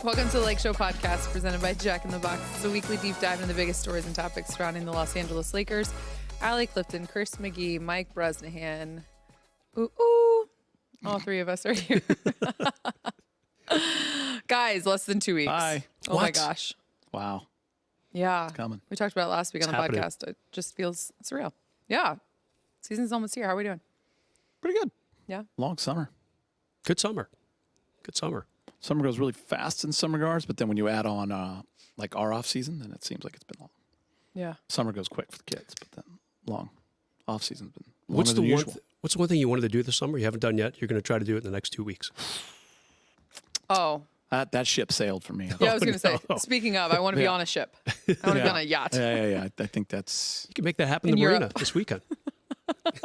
Welcome to the Lakeshow podcast presented by Jack in the Box. It's a weekly deep dive into the biggest stories and topics surrounding the Los Angeles Lakers. Allie Clifton, Chris McGee, Mike Bresnahan. Ooh. All three of us are here. Guys, less than 2 weeks. Hi. Oh my gosh. Wow. Yeah. It's coming. We talked about it last week on the happening. podcast. It just feels surreal. Yeah. Season's almost here. How are we doing? Pretty good. Yeah. Long summer. Good summer. Good summer. Summer goes really fast in some regards, but then when you add on like our off season, then it seems like it's been long. Yeah. Summer goes quick for the kids, but then long off season's been longer What's than the usual. what's the one thing you wanted to do this summer you haven't done yet? You're going to try to do it in the next 2 weeks. Oh. That ship sailed for me. Yeah, I was going to say, no. speaking of, I want to be on a ship. I want to be on a yacht. Yeah. I think that's You can make that happen in the Europe. marina this weekend.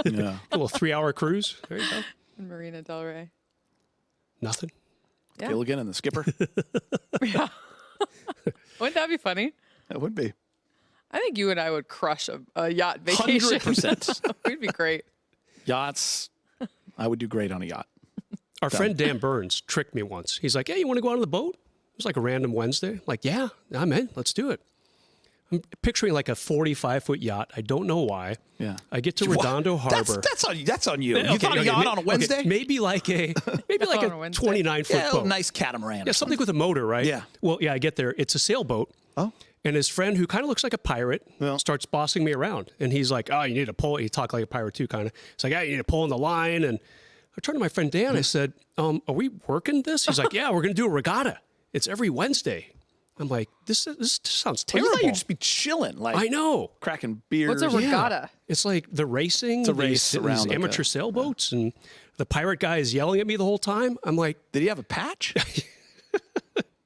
yeah. A little 3-hour cruise. There you go. In Marina Del Rey. Nothing. Yeah. Gilligan and the skipper. Yeah. Wouldn't that be funny? That would be I think you and I would crush a yacht vacation. 100%. We'd be great. Yachts. I would do great on a yacht. Our friend Dan Burns tricked me once. He's like, hey, you want to go out on the boat? It was like a random Wednesday. I'm like, yeah, I'm in. Let's do it. I'm picturing like a 45-foot yacht. I don't know why. Yeah. I get to Redondo Harbor. That's on you. You thought a yacht on a Wednesday? Maybe like a On a Wednesday. 29-foot Yeah, a boat. nice catamaran. Yeah, something with a motor, right? Yeah. Well, yeah, I get there. It's a sailboat. Oh. And his friend, who kind of looks like a pirate, Yeah. starts bossing me around. And he's like, oh, you need to pull. He talked like a pirate too, kind of. It's like, oh, you need to pull in the line. And I turned to my friend Dan. I said, are we working this? He's like, yeah, we're going to do a regatta. It's every Wednesday. I'm like, this sounds Well, terrible. you thought you'd just be chilling, like I know. cracking beers. What's a regatta? It's like the racing, It's a race these around like amateur a- sailboats. And the pirate guy is yelling at me the whole time. I'm like, Did he have a patch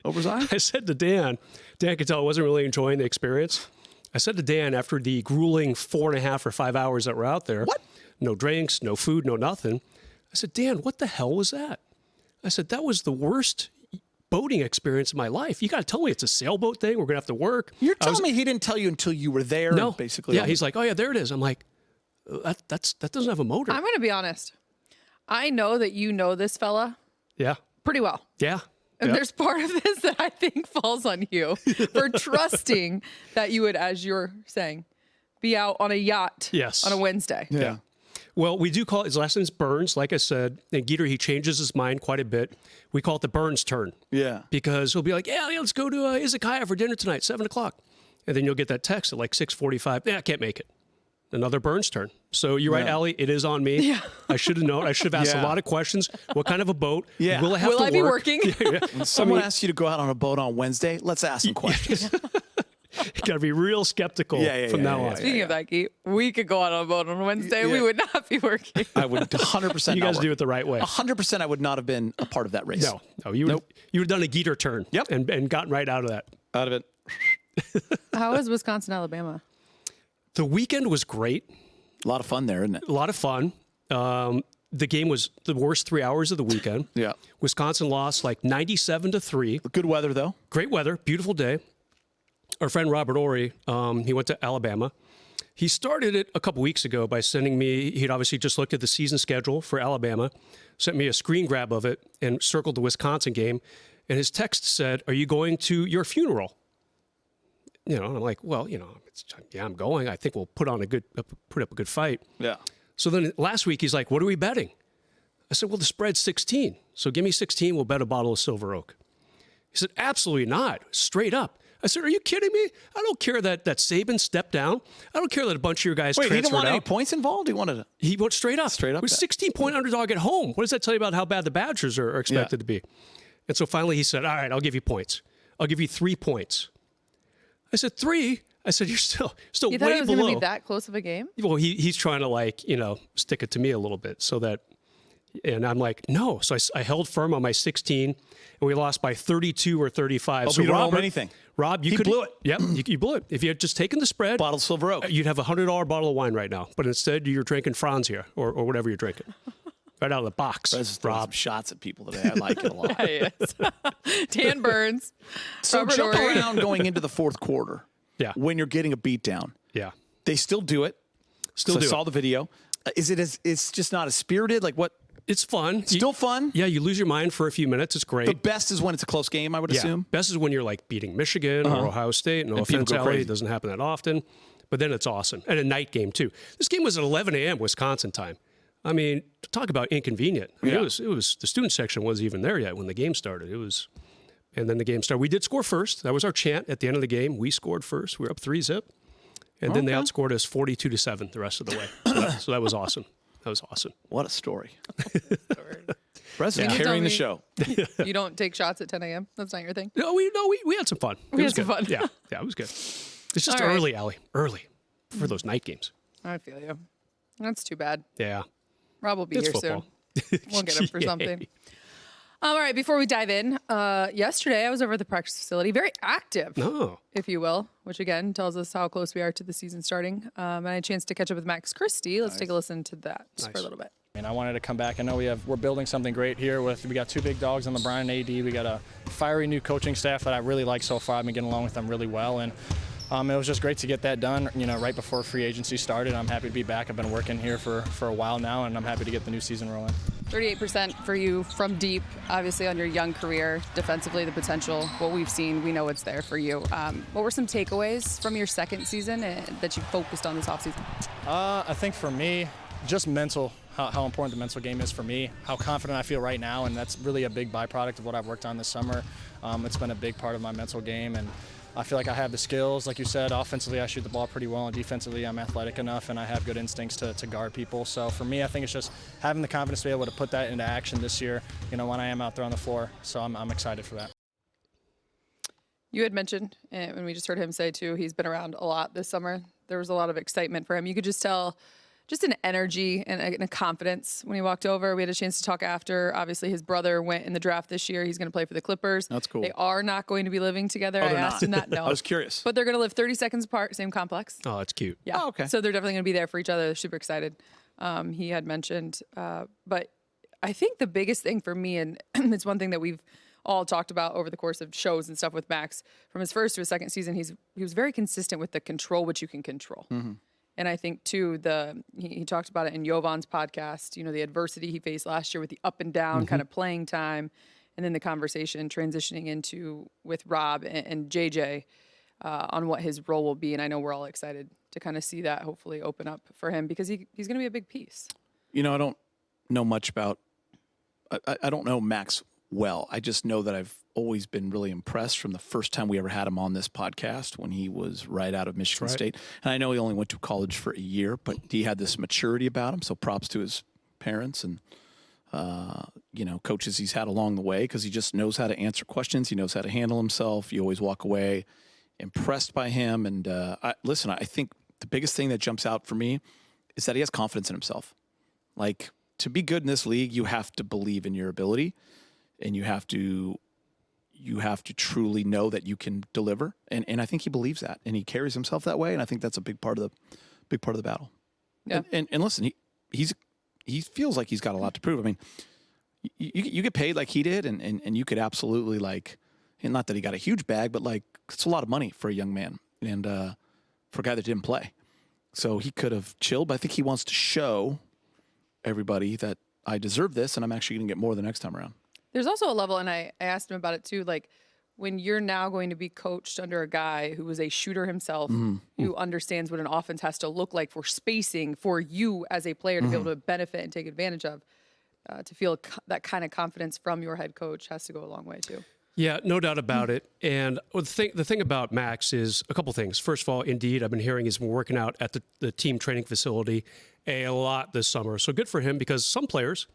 over his eye? I said to Dan could tell I wasn't really enjoying the experience. I said to Dan after the grueling 4.5 or 5 hours that were out there, What? No drinks, no food, no nothing. I said, Dan, what the hell was that? I said, that was the worst boating experience of my life. You got to tell me it's a sailboat thing. We're going to have to work. You're telling me he didn't tell you until you were there? No. And basically. Yeah, he's like, oh, yeah, there it is. I'm like, that doesn't have a motor. I'm going to be honest. I know that you know this fella Yeah. pretty well. Yeah. And Yep. there's part of this that I think falls on you for trusting that you would, as you're saying, be out on a yacht Yes. on a Wednesday. Yeah. Well, we do call it, his last name's Burns, like I said. And Geeter, he changes his mind quite a bit. We call it the Burns turn. Yeah. Because he'll be like, yeah, let's go to Izakaya for dinner tonight, 7 o'clock. And then you'll get that text at like 6:45. Yeah, I can't make it. Another Burns turn. So you're right, Yeah. Allie, it is on me. Yeah. I should have known. I should have asked Yeah. a lot of questions. What kind of a boat? Yeah. Will I have Will to I be work? working? When someone asks you to go out on a boat on Wednesday, let's ask some questions. You got to be real skeptical from now on. Speaking of that, Geet, we could go out on a boat on a Wednesday. Yeah. We would not be working. I would 100% You guys do it the right way. 100% I would not have been a part of that race. No, you would have done a Geeter turn. Yep. And gotten right out of that. Out of it. How is Wisconsin, Alabama? The weekend was great. A lot of fun there, isn't it? A lot of fun. The game was the worst 3 hours of the weekend. Yeah. Wisconsin lost like 97-3. Good weather, though. Great weather, beautiful day. Our friend Robert Ory, he went to Alabama. He started it a couple weeks ago by sending me, he'd obviously just looked at the season schedule for Alabama, sent me a screen grab of it and circled the Wisconsin game. And his text said, are you going to your funeral? You know, and I'm like, well, yeah, I'm going. I think we'll put up a good fight. Yeah. So then last week, he's like, what are we betting? I said, well, the spread's 16. So give me 16. We'll bet a bottle of Silver Oak. He said, absolutely not. Straight up. I said, are you kidding me? I don't care that Saban stepped down. I don't care that a bunch of your guys Wait, he transferred didn't want out. any points involved? He wanted to... He went straight up. Straight up It was bet. 16-point underdog at home. What does that tell you about how bad the Badgers are expected to be? And so finally he said, all right, I'll give you points. I'll give you 3 points. I said, 3? I said, you're still You thought way it was below. going to be that close of a game? Well, he's trying to stick it to me a little bit so that, and I'm like, no. So I held firm on my 16 and we lost by 32 or 35. Oh, so but you don't owe him Robert, anything. Rob, you He could blew it. Yep, you blew it. If you had just taken the spread, Bottle of Silver Oak. you'd have a $100 bottle of wine right now. But instead you're drinking Franzia or whatever you're drinking. Right out of the box, Let's just throw some Rob. shots at people today. I like it a lot. Yes. Dan Burns. So Robert jump Ory. around going into the fourth quarter. Yeah. When you're getting a beat down. Yeah. They still do it. Still So do I saw it. the video. Is it as it's just not as spirited? Like what? It's fun. Still fun. Yeah, you lose your mind for a few minutes. It's great. The best is when it's a close game, I would assume. Best is when you're like beating Michigan or Ohio State. No And people offense, go Allie. crazy. It doesn't happen that often. But then it's awesome. And a night game, too. This game was at 11 a.m. Wisconsin time. I mean, talk about inconvenient. I mean, Yeah. it was the student section wasn't even there yet when the game started. And then the game started. We did score first. That was our chant at the end of the game. We scored first. We were up 3-0. And then they outscored us 42-7 the rest of the way. So that was awesome. That was awesome. What a story. Story. President Can you carrying the tell show. You don't take shots at 10 a.m.? That's not your thing? No, we had some fun. We It was had some good. fun. Yeah, it was good. It's just All right. early, Allie. Early for those night games. I feel you. That's too bad. Yeah. Rob will be It's here football. soon. We'll get him for Yay. something. All right, before we dive in, yesterday I was over at the practice facility, very active, No. if you will, which again tells us how close we are to the season starting. And I had a chance to catch up with Max Christie. Let's take a listen to that for a little bit. And I wanted to come back. I know we're building something great here. We got two big dogs on the Brian AD. We got a fiery new coaching staff that I really like so far. I've been getting along with them really well, and it was just great to get that done. Right before free agency started. I'm happy to be back. I've been working here for a while now, and I'm happy to get the new season rolling. 38% for you from deep, obviously on your young career. Defensively, the potential, what we've seen, we know it's there for you. What were some takeaways from your second season that you focused on this offseason? I think for me, just mental, how important the mental game is for me, how confident I feel right now, and that's really a big byproduct of what I've worked on this summer. It's been a big part of my mental game, and I feel like I have the skills. Like you said, offensively I shoot the ball pretty well, and defensively I'm athletic enough and I have good instincts to guard people. So for me, I think it's just having the confidence to be able to put that into action this year, when I am out there on the floor. So I'm excited for that. You had mentioned, and we just heard him say too, he's been around a lot this summer. There was a lot of excitement for him. You could just tell just an energy and a confidence when he walked over. We had a chance to talk after. Obviously, his brother went in the draft this year. He's going to play for the Clippers. That's cool. They are not going to be living together. I they're asked him that. No. I was curious. But they're going to live 30 seconds apart, same complex. Oh, that's cute. Yeah. Oh, okay. So they're definitely going to be there for each other. They're super excited. He had mentioned. But I think the biggest thing for me, and it's one thing that we've all talked about over the course of shows and stuff with Max, from his first to his second season, he was very consistent with the control which you can control. Mm-hmm. And I think too, he talked about it in Jovan's podcast, the adversity he faced last year with the up and down kind of playing time, and then the conversation transitioning into with Rob and JJ on what his role will be. And I know we're all excited to kind of see that hopefully open up for him because he's going to be a big piece. I don't know much about, I don't know Max well. I just know that I've always been really impressed from the first time we ever had him on this podcast when he was right out of Michigan State. And I know he only went to college for a year, but he had this maturity about him. So props to his parents and, coaches he's had along the way, because he just knows how to answer questions. He knows how to handle himself. You always walk away impressed by him. And I think the biggest thing that jumps out for me is that he has confidence in himself. Like, to be good in this league, you have to believe in your ability, and you have to truly know that you can deliver. And I think he believes that, and he carries himself that way. And I think that's a big part of the battle. Yeah. And listen, he feels like he's got a lot to prove. I mean, you get paid like he did, and you could absolutely, like, and not that he got a huge bag, but like, it's a lot of money for a young man and for a guy that didn't play. So he could have chilled, but I think he wants to show everybody that I deserve this, and I'm actually going to get more the next time around. There's also a level, and I asked him about it too, like when you're now going to be coached under a guy who was a shooter himself, who understands what an offense has to look like for spacing for you as a player to be able to benefit and take advantage of, to feel that kind of confidence from your head coach has to go a long way too. Yeah, no doubt about it. And the thing about Max is a couple things. First of all, indeed, I've been hearing he's been working out at the team training facility a lot this summer. So good for him, because some players,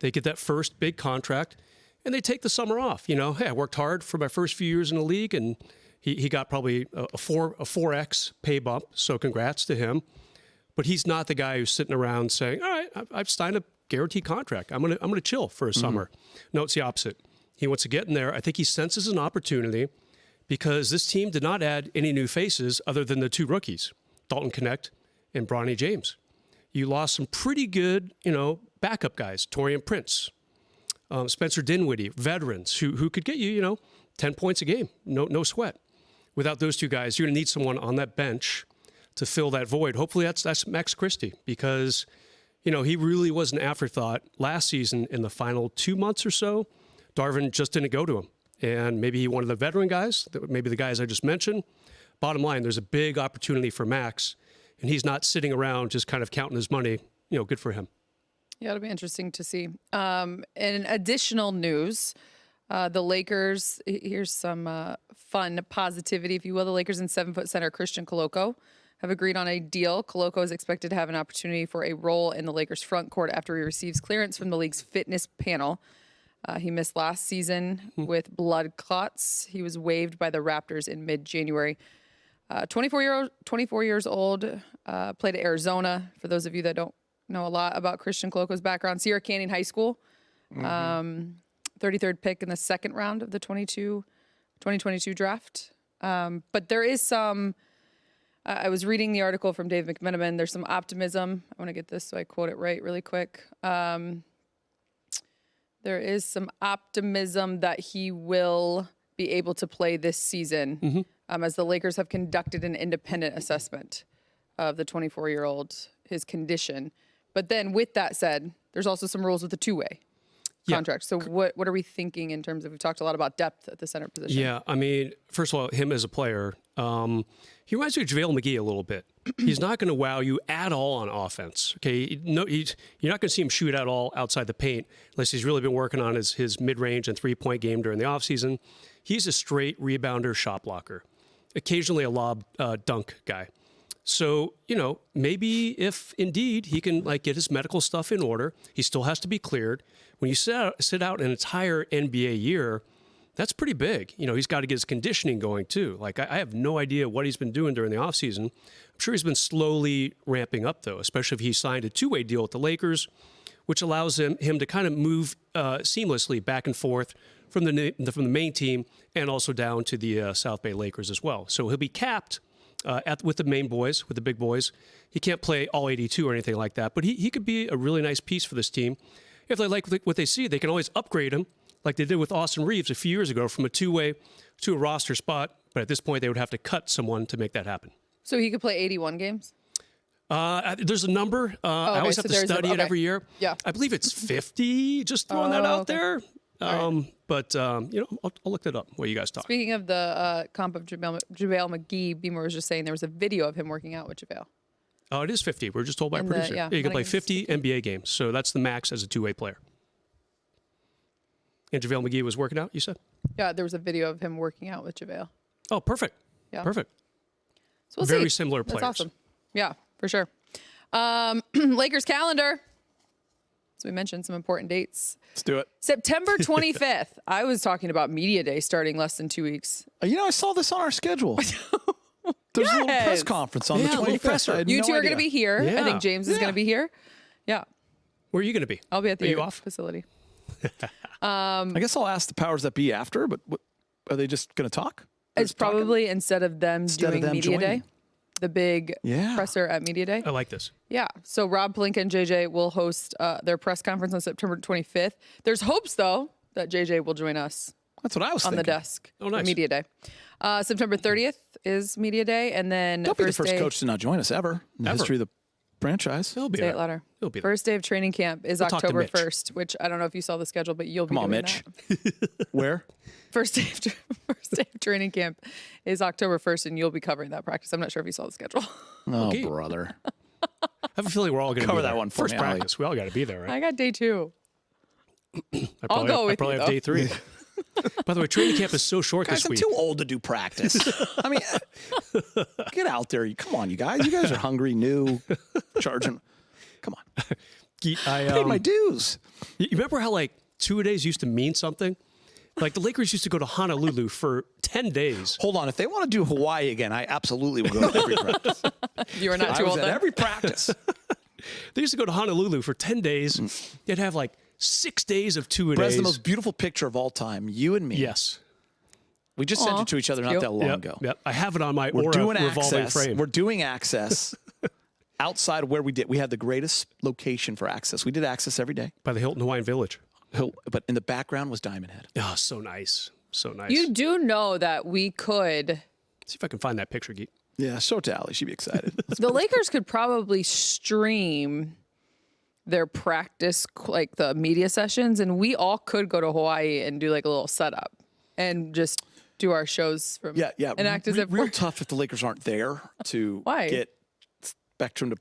they get that first big contract and they take the summer off. Hey, I worked hard for my first few years in the league, and he got probably a 4x pay bump. So congrats to him. But he's not the guy who's sitting around saying, all right, I've signed a guaranteed contract. I'm gonna chill for a summer. No, it's the opposite. He wants to get in there. I think he senses an opportunity, because this team did not add any new faces other than the two rookies, Dalton Knecht and Bronny James. You lost some pretty good, backup guys, Taurean Prince, Spencer Dinwiddie, veterans who could get you, 10 points a game, no sweat. Without those two guys, you're going to need someone on that bench to fill that void. Hopefully that's Max Christie, because you know, he really was an afterthought last season in the final 2 months or so. Darvin just didn't go to him. And maybe he wanted the veteran guys, maybe the guys I just mentioned. Bottom line, there's a big opportunity for Max, and he's not sitting around just kind of counting his money. You know, good for him. Yeah, it'll be interesting to see. In additional news, the Lakers, here's some fun positivity, if you will. The Lakers and 7-foot center Christian Koloko have agreed on a deal. Koloko is expected to have an opportunity for a role in the Lakers front court after he receives clearance from the league's fitness panel. He missed last season with blood clots. He was waived by the Raptors in mid-January. 24 years old, played at Arizona. For those of you that don't know a lot about Christian Koloko's background, Sierra Canyon High School, 33rd pick in the second round of the 2022 draft. But there is some, I was reading the article from Dave McMenamin. There's some optimism. I want to get this so I quote it right really quick. There is some optimism that he will be able to play this season, as the Lakers have conducted an independent assessment of the 24-year-old, his condition. But then with that said, there's also some rules with the two-way contract. So what are we thinking in terms of, we've talked a lot about depth at the center position. Yeah, I mean, first of all, him as a player, he reminds me of JaVale McGee a little bit. He's not going to wow you at all on offense. Okay, no, you're not going to see him shoot at all outside the paint unless he's really been working on his mid-range and three-point game during the offseason. He's a straight rebounder, shot blocker, occasionally a lob dunk guy. So, you know, maybe if indeed he can like get his medical stuff in order, he still has to be cleared. When you sit out an entire NBA year, that's pretty big. You know, he's got to get his conditioning going too. Like I have no idea what he's been doing during the offseason. I'm sure he's been slowly ramping up though, especially if he signed a two-way deal with the Lakers, which allows him to kind of move seamlessly back and forth from the main team and also down to the South Bay Lakers as well. So he'll be capped with the main boys, with the big boys. He can't play all 82 or anything like that, but he could be a really nice piece for this team. If they like what they see, they can always upgrade him like they did with Austin Reeves a few years ago from a two-way to a roster spot. But at this point, they would have to cut someone to make that happen. So he could play 81 games? There's a number. I always have to study it every year. Yeah. I believe it's 50, just throwing that out there. But, you know, I'll look that up while you guys talk. Speaking of the comp of JaVale McGee, Beamer was just saying there was a video of him working out with JaVale. Oh, it is 50. We're just told by a producer. You can play 50 NBA games. So that's the max as a two-way player. And JaVale McGee was working out, you said? Yeah, there was a video of him working out with JaVale. Oh, perfect. Yeah. Perfect. So we'll Very see. similar players. That's awesome. Yeah, for sure. Lakers calendar. So we mentioned some important dates. Let's do it. September 25th. I was talking about Media Day starting less than 2 weeks. You know, I saw this on our schedule. There's a little press conference on the 25th. You two are going to be here. Yeah. I think James is going to be here. Yeah. Where are you going to be? I'll be at the off? facility. I guess I'll ask the powers that be after, but are they just going to talk? It's probably instead of them doing Media joining. Day, the big presser at Media Day. I like this. Yeah. So Rob Pelinka and JJ will host their press conference on September 25th. There's hopes, though, that JJ will join us. That's what I was thinking. On the desk. Oh, nice. Media Day. September 30th is Media Day, and then Don't be the first coach to not join us ever in the history of the franchise. He'll be Say there. it louder. He'll be there. First day of training camp is We'll talk to October Mitch. 1st, which I don't know if you saw the schedule, but you'll be Come on, doing Mitch. that. Where? First day of training camp is October 1st, and you'll be covering that practice. I'm not sure if you saw the schedule. Oh, Okay. brother. I have a feeling we're all going to Cover be that there. one for First me, Allie. practice. We all got to be there, right? I got day 2. I I'll go with I probably you, have though. day 3. By the way, training camp is so short Guys, this I'm week. too old to do practice. I mean, get out there. Come on, you guys. You guys are hungry, new, charging. Come on. I Paid my dues. You remember how like 2-a-days used to mean something? Like the Lakers used to go to Honolulu for 10 days. Hold on. If they want to do Hawaii again, I absolutely will go to every practice. You are not I too was old at then? every practice. They used to go to Honolulu for 10 days. They'd have like 6 days of 2-a-days. Bres, the most beautiful picture of all time. You and me. Yes. We just sent it to each other not cute. that long Yep, ago. yep. I have it on my We're Aura doing revolving access. frame. We're doing access outside of where we did. We had the greatest location for access. We did access every day. By the Hilton Hawaiian Village. But in the background was Diamond Head. Oh, so nice. So nice. You do know that we could, See if I can find that picture, Geet. Yeah, show it to Allie. She'd be excited. the Lakers could probably stream their practice, like the media sessions, and we all could go to Hawaii and do like a little setup and just do our shows from and act as if real we're tough if the Lakers aren't there to Why? get Spectrum to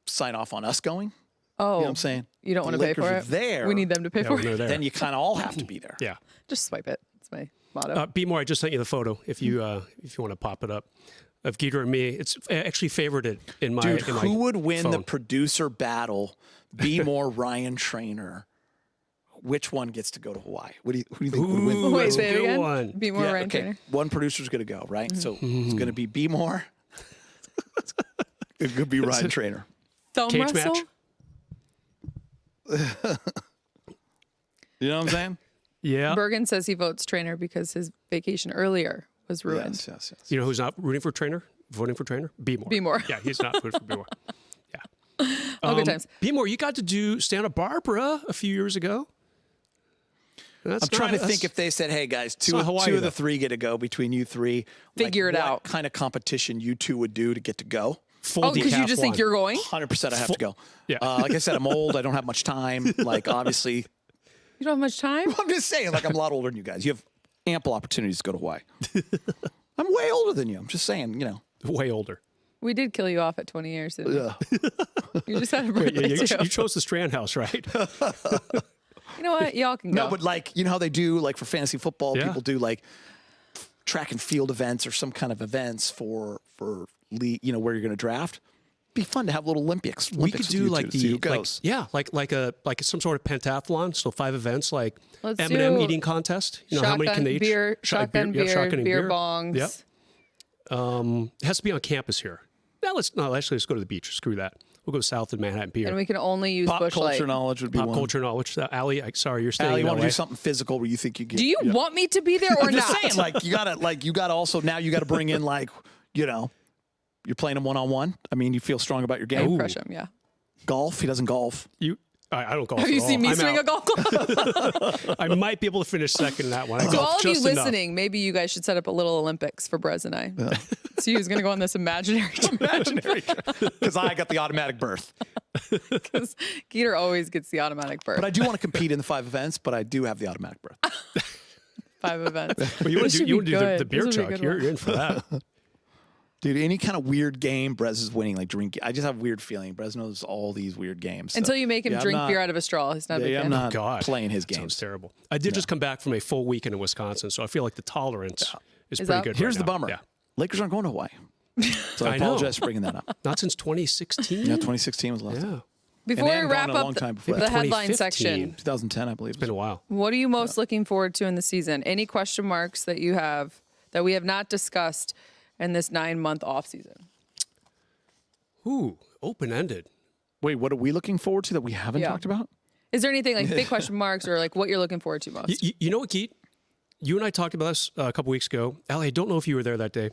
sign off on us going. Oh, You know what I'm saying? you don't The want to pay Lakers for are it. there. We need them to pay for when they're it. there. Then you kind of all have to be there. Yeah. Just swipe it. That's my motto. Be more. I just sent you the photo. If you want to pop it up, of Geeter and me. It's actually favorited in my. Dude, in my who would win the phone. producer battle? Be more Ryan Trainer. Which one gets to go to Hawaii? Who do you think would win? Ooh, Wait, that's a say it good again. one. Be more Ryan okay. Trainer. One producer's going to go, right? So it's going to be more. It could be Ryan Trainer. Thumb Cage wrestle? match? You know what I'm saying? Yeah. Bergen says he votes Trainer because his vacation earlier was ruined. Yes. You know who's not rooting for Trainer? Voting for Trainer? Be more. Be more. Yeah, he's not voting for Be more. Yeah. Oh, good times. Be more. You got to do Santa Barbara a few years ago. That's I'm trying to not- think if they said, hey, guys, two not of Hawaii, the though. three get to go between you three. Figure it what out. kind of competition you two would do to get to go? full Oh, because you just think decathlon. you're going? 100% I have to go. Yeah. Like I said, I'm old. I don't have much time. Like, obviously, You don't have much time? I'm just saying, like, I'm a lot older than you guys. You have ample opportunities to go to Hawaii. I'm way older than you. I'm just saying, you know. way older. We did kill you off at 20 years. Didn't we? You just had a Wait, birthday you too. chose the Strand House, right? You know what? Y'all can go. No, but like, you know how they do, like, for fantasy football, Yeah. people do, like, track and field events or some kind of events for you know, where you're going to draft. Be fun to have little Olympics. We could with do you like two to see who the like, goes. yeah, like some sort of pentathlon. So 5 events, like Let's M&M do eating contest. You know, how many can they eat? beer, shotgun beer, yeah, shotgunning beer bongs. Yep. It has to be on campus here. Let's go to the beach. Screw that. We'll go south of Manhattan Pier. And we can only use Pop Busch culture Light. knowledge would be Pop one. culture knowledge. Allie, sorry, you're staying Allie, in you want to LA. do something physical where you think you get. Do you want me to be there or I'm just not? saying, like, you gotta also now you gotta bring in, like, you know, you're playing him one-on-one. I mean, you feel strong about your I game. crush him, yeah. Golf, he doesn't golf. I don't golf Have at you all. seen me I'm swing out. a golf club? I might be able to finish second in that one. I So golf all of you just enough. listening, maybe you guys should set up a little Olympics for Brez and I. So he's going to go on this imaginary trip. Imaginary, because I got the automatic berth. Because Geeter always gets the automatic berth. But I do want to compete in the 5 events, but I do have the automatic berth. 5 events. But you want This to should do, be the good. beer This would be a chuck. good one. You're in for that. Dude, any kind of weird game, Brez is winning. Like drinking, I just have a weird feeling. Brez knows all these weird games. So, Until you make him yeah, I'm drink not- beer out of a straw. He's not a big Yeah, fan. I'm not God. playing his Sounds games. terrible. I did just come back from a full weekend in Wisconsin, so I feel like the tolerance is Is pretty up? good. Here's right the now. bummer. Yeah. Lakers aren't going to Hawaii. So I I know. apologize for bringing that up. Not since 2016. Yeah, 2016 was the last time. Yeah. Before they we hadn't wrap gone in a up long time before the that. headline 2015. section, 2010, I believe. It's been a while. what are you most looking forward to in the season? Any question marks that you have that we have not discussed in this 9-month off season? Ooh, open-ended. Wait, what are we looking forward to that we haven't Yeah. talked about? Is there anything like big question marks or like what you're looking forward to most? You know what, Keith? You and I talked about this a couple weeks ago. Allie, I don't know if you were there that day.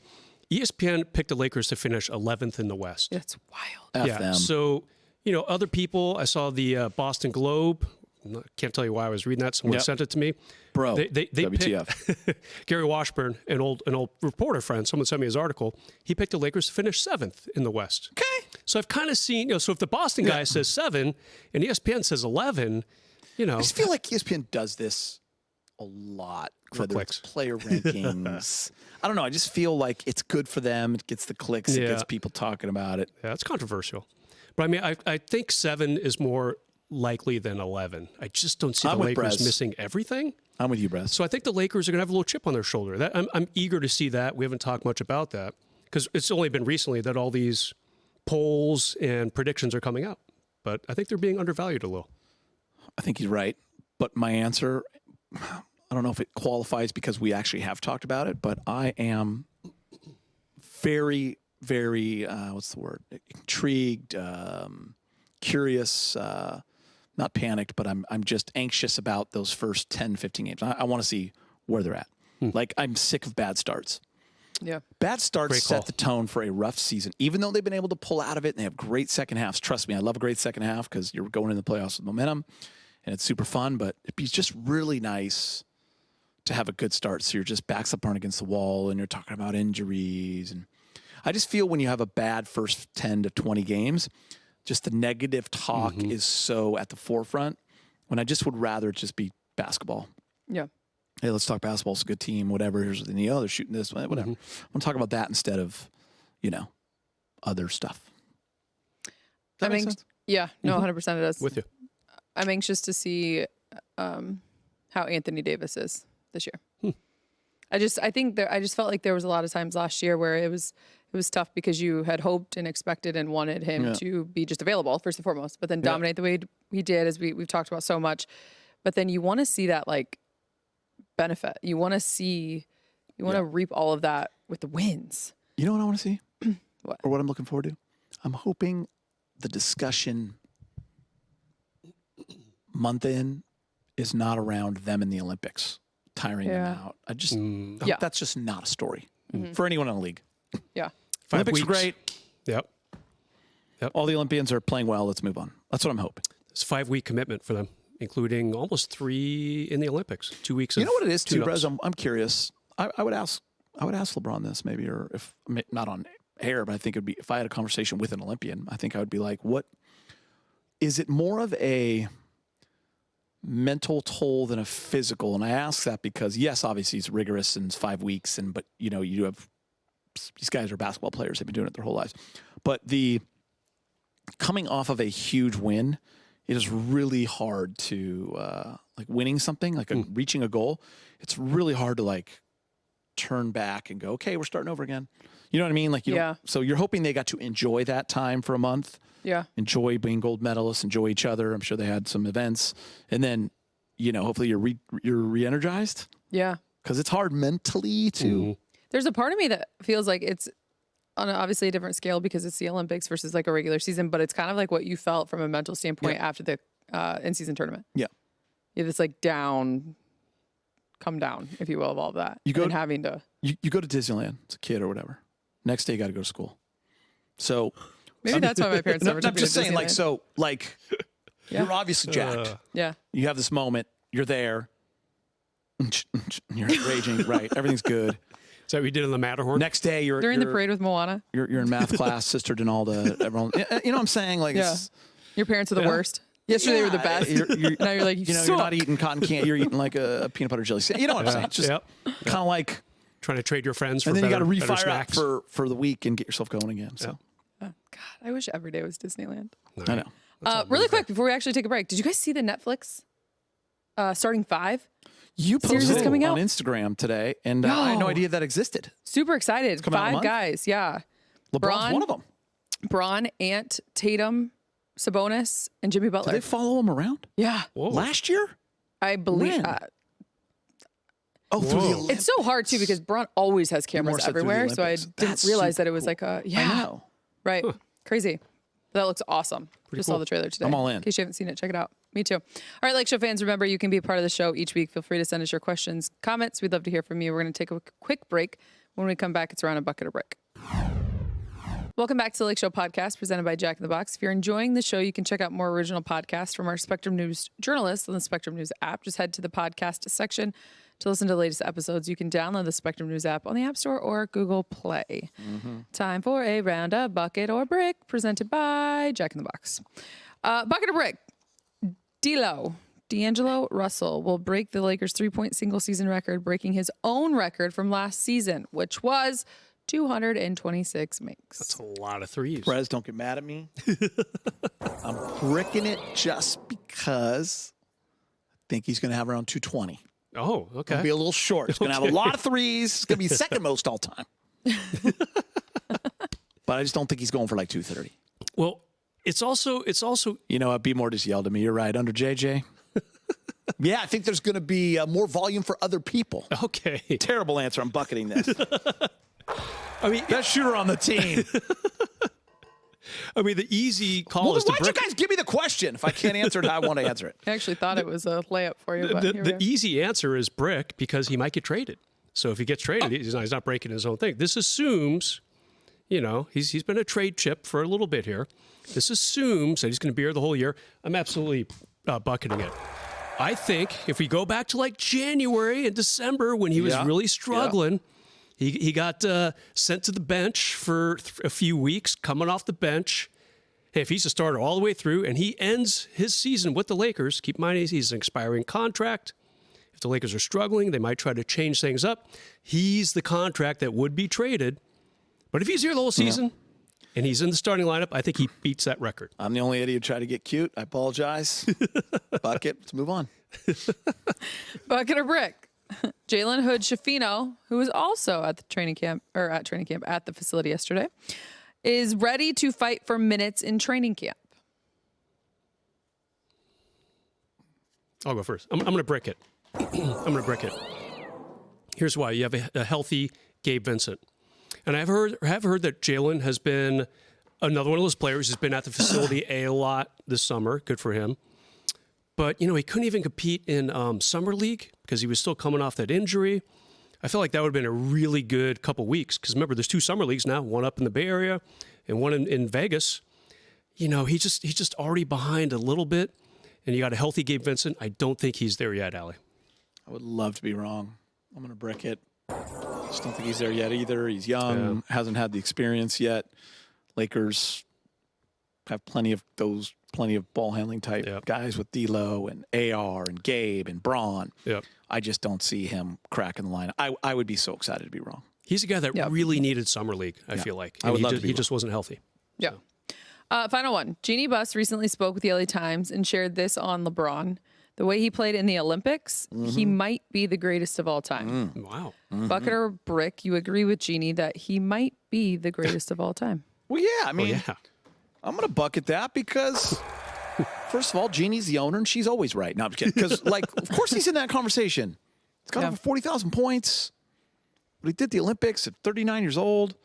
ESPN picked the Lakers to finish 11th in the West. It's wild. F them. So, you know, other people, I saw the Boston Globe. Can't tell you why I was reading that. Someone Yep. sent it to me. Bro, They WTF. picked Gary Washburn, an old reporter friend. Someone sent me his article. He picked the Lakers to finish 7th in the West. Okay. So I've kind of seen, so if the Boston guy says 7 and ESPN says 11, I just feel like ESPN does this a lot. Whether clicks. it's player rankings. I don't know. I just feel like it's good for them. It gets the clicks. It Yeah. gets people talking about it. Yeah, it's controversial. But I mean, I think 7 is more likely than 11. I just don't see I'm the with Lakers Brez. missing everything. I'm with you, Brez. So I think the Lakers are going to have a little chip on their shoulder. I'm eager to see that. We haven't talked much about that because it's only been recently that all these polls and predictions are coming out. But I think they're being undervalued a little. I think he's right. But my answer, I don't know if it qualifies because we actually have talked about it, but I am very, very, what's the word? Intrigued, curious, not panicked, but I'm just anxious about those first 10, 15 games. I want to see where they're at. Like, I'm sick of bad starts. Yeah. Bad starts Great call. set the tone for a rough season, even though they've been able to pull out of it and they have great second halves. Trust me, I love a great second half because you're going into the playoffs with momentum and it's super fun, but it'd be just really nice to have a good start. So your just backs up aren't against the wall and you're talking about injuries. And I just feel when you have a bad first 10 to 20 games, just the negative talk is so at the forefront when I just would rather it just be basketball. Yeah. Hey, let's talk basketball. It's a good team, whatever. Here's the other shooting this, whatever. I'm talking about that instead of, other stuff. Does that make sense? Yeah, no, 100% it does. With you. I'm anxious to see how Anthony Davis is this year. I just felt like there was a lot of times last year where it was tough because you had hoped and expected and wanted him to be just available first and foremost, but then dominate the way he did, as we've talked about so much. But then you want to see that like benefit. You want to reap all of that with the wins. You know what I want to see? What? Or what I'm looking forward to? I'm hoping the discussion month in is not around them in the Olympics, tiring them out. I hope that's just not a story for anyone in the league. Yeah. 5 Olympics weeks. are great. Yep. All the Olympians are playing well. Let's move on. That's what I'm hoping. It's a 5-week commitment for them, including almost 3 in the Olympics. 2 weeks. You know what it is too, tune-ups. Brez? I'm curious. I would ask LeBron this maybe, or if not on air, but I think it'd be if I had a conversation with an Olympian. I think I would be like, "What is it more of a mental toll than a physical?" And I ask that because yes, obviously it's rigorous and it's 5 weeks, but you have these guys are basketball players; they've been doing it their whole lives. But the coming off of a huge win, it is really hard to like winning something, like reaching a goal. It's really hard to like turn back and go, okay, we're starting over again. You know what I mean? Like, so you're hoping they got to enjoy that time for a month. Yeah. Enjoy being gold medalists, enjoy each other. I'm sure they had some events. And then, hopefully you're re-energized. Yeah. Because it's hard mentally to. There's a part of me that feels like it's on obviously a different scale because it's the Olympics versus like a regular season, but it's kind of like what you felt from a mental standpoint after the in-season tournament. Yeah. You have this like come down, if you will, of all of that. And having to. You go to Disneyland as a kid or whatever. Next day you got to go to school. So. Maybe that's why my parents never took I'm me just to saying, Disneyland. You're obviously jacked. Yeah. You have this moment. You're there. You're raging. Right. Everything's good. Is that what we did in the Matterhorn? Next day, you're during the parade with Moana. You're in math class, Sister Donalda. Everyone, you know what I'm saying? Like, Your parents are the worst. Yesterday they were the best. Now you're like, you're not eating cotton candy. You're eating like a peanut butter jelly. You know what I'm saying? It's just kind of like trying to trade your friends for and then better, you got to refire snacks. up for the week and get yourself going again. So, God, I wish every day was Disneyland. I know. Really quick before we actually take a break, did you guys see the Netflix starting 5? You series posted is coming it on out? Instagram today, and I had no idea that existed. Super excited. coming out in a 5 month? guys. Yeah. LeBron's one of them. Braun, Ant, Tatum, Sabonis, and Jimmy Did Butler. they follow him around Yeah. Whoa. last year? I believe. When? Through the Olympics. It's so hard too because Braun always has cameras More so through the everywhere, so I Olympics. didn't That's realize super that it was cool. like a I know. right, crazy. That looks awesome. Just saw cool. the trailer today. I'm all in. In case you haven't seen it, check it out. Me too. All right, Lakeshow fans, remember you can be a part of the show each week. Feel free to send us your questions, comments. We'd love to hear from you. We're going to take a quick break. When we come back, it's around a bucket or brick. Welcome back to the Lakeshow podcast presented by Jack in the Box. If you're enjoying the show, you can check out more original podcasts from our Spectrum News journalists on the Spectrum News app. Just head to the podcast section to listen to the latest episodes. You can download the Spectrum News app on the App Store or Google Play. Time for a round of bucket or brick presented by Jack in the Box. Bucket or brick. D'Angelo Russell will break the Lakers' 3-point single season record, breaking his own record from last season, which was 226 makes. That's a lot of threes. Brez, don't get mad at me. I'm bricking it just because I think he's going to have around 220. Oh, okay. He'll be a little short. He's going to have a lot of threes. It's going to be second most all time. But I just don't think he's going for like 230. Well, it's also You know what? B. Moore just yelled at me. You're right. Under JJ. Yeah, I think there's going to be more volume for other people. okay. Terrible answer. I'm bucketing this. I mean, Best shooter on the team. I mean, the easy call Well, is then to why'd you brick. gues give me the question? If I can't answer it, I want to answer it. I actually thought it was a layup for you, but here we The are. easy answer is brick because he might get traded. So if he gets traded, he's not breaking his own thing. This assumes, he's been a trade chip for a little bit here. This assumes that he's going to be here the whole year. I'm absolutely bucketing it. I think if we go back to like January and December when he was really struggling, he got sent to the bench for a few weeks, coming off the bench. hey, if he's a starter all the way through and he ends his season with the Lakers, keep in mind he's an expiring contract. If the Lakers are struggling, they might try to change things up. He's the contract that would be traded. But if he's here the whole season and he's in the starting lineup, I think he beats that record. I'm the only idiot who tried to get cute. I apologize. Bucket. Let's move on. Bucket or brick? Jalen Hood-Schifino, who was also at the at the facility yesterday, is ready to fight for minutes in training camp. I'll go first. I'm going to brick it. Here's why. You have a healthy Gabe Vincent. And have heard that Jalen has been another one of those players who's been at the facility a lot this summer. Good for him. But, he couldn't even compete in Summer League because he was still coming off that injury. I feel like that would have been a really good couple weeks because remember, there's 2 Summer Leagues now, one up in the Bay Area and one in Vegas. He's just already behind a little bit. And you got a healthy Gabe Vincent. I don't think he's there yet, Allie. I would love to be wrong. I'm going to brick it. I just don't think he's there yet either. He's young, hasn't had the experience yet. Lakers have plenty of ball handling type guys with D'Lo and AR and Gabe and Braun. Yep. I just don't see him cracking the line. I would be so excited to be wrong. He's a guy that really needed Summer League, I feel like. I would love to be he just wasn't healthy. Yeah. So. Final one. Jeannie Buss recently spoke with the LA Times and shared this on LeBron. The way he played in the Olympics, he might be the greatest of all time. Wow. Bucket or brick, you agree with Jeannie that he might be the greatest of all time. Well, yeah. I mean, I'm going to bucket that because, first of all, Jeannie's the owner and she's always right. No, I'm just kidding. Because, of course he's in that conversation. He's got over 40,000 points. What he did at the Olympics at 39 years old.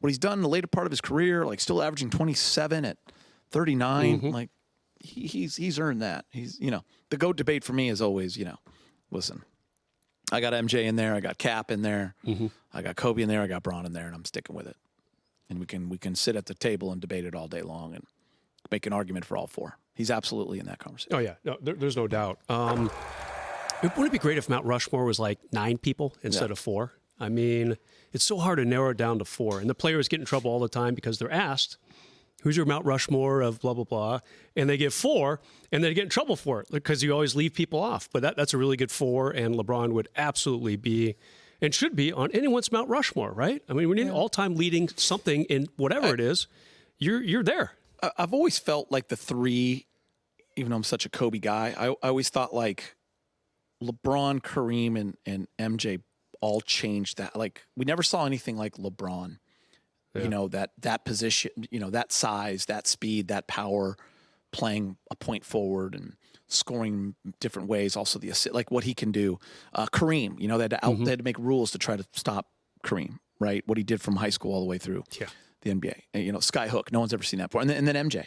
What he's done in the later part of his career, still averaging 27 at 39. He's earned that. He's, the GOAT debate for me is always, listen, I got MJ in there. I got Cap in there. I got Kobe in there. I got Braun in there, and I'm sticking with it. And we can sit at the table and debate it all day long and make an argument for all 4. He's absolutely in that conversation. Oh, yeah. No, there's no doubt. Wouldn't it be great if Mount Rushmore was 9 people instead of 4? I mean, it's so hard to narrow it down to 4. And the players get in trouble all the time because they're asked, who's your Mount Rushmore of blah, blah, blah. And they get 4, and they get in trouble for it because you always leave people off. But that's a really good 4, and LeBron would absolutely be and should be on anyone's Mount Rushmore, right? I mean, we need all-time leading something in whatever it is. You're there. I've always felt like the 3, even though I'm such a Kobe guy, I always thought LeBron, Kareem, and MJ all changed that. We never saw anything like LeBron. Yeah. That position, that size, that speed, that power, playing a point forward and scoring different ways. Also the assist, what he can do. Kareem, they had to make rules to try to stop Kareem, right? What he did from high school all the way through the NBA. And, Sky Hook, no one's ever seen that before. And then MJ,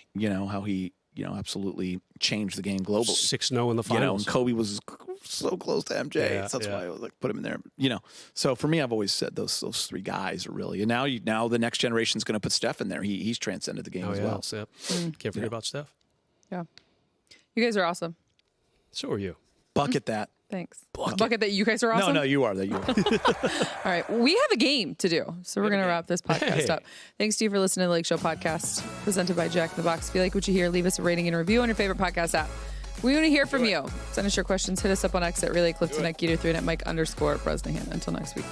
how he, absolutely changed the game globally. 6-0 in the finals. And Kobe was so close to MJ. Yeah, so that's why I put him in there. So for me, I've always said those 3 guys are really. And now the next generation is going to put Steph in there. He's transcended the game as well. Yep. Can't forget about Steph. Yeah. You guys are awesome. So are you. Bucket that. Thanks. Bucket that you guys are awesome? No, you are. All right. We have a game to do, so we're going to wrap this podcast up. Thanks to you for listening to the Lakeshow podcast, presented by Jack in the Box. If you like what you hear, leave us a rating and review on your favorite podcast app. We want to hear from you. Send us your questions. Hit us up on X at Allie Clifton, at Geeter3, and at Mike_Bresnahan. Until next week.